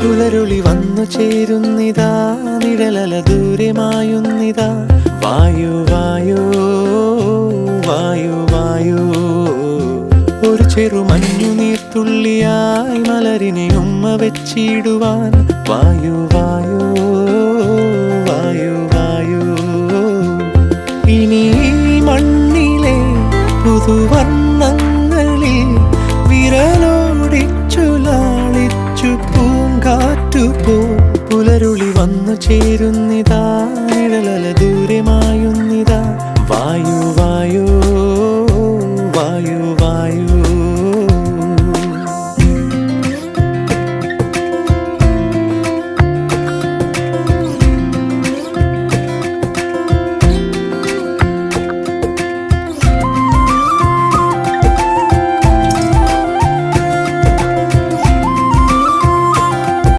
പുലരുളി വന്നു ചേരുന്നിതാ, നിഴലല ദൂരെ മായുന്നിതാ. വായു വായു വായു വായു, ഒരു ചെറു മഞ്ഞു നീർത്തുള്ളിയായി മലരിനെ ഉമ്മ വെച്ചിടുവാൻ. വായു വായു വായു വായു, ഇനി മണ്ണിലെ പുതുവർണ്ണങ്ങളിൽ വിരലോടിച്ചു ലാളിച്ചു പൂങ്കാറ്റുപോ. പുലരുളി വന്നു ചേരുന്നിതാ,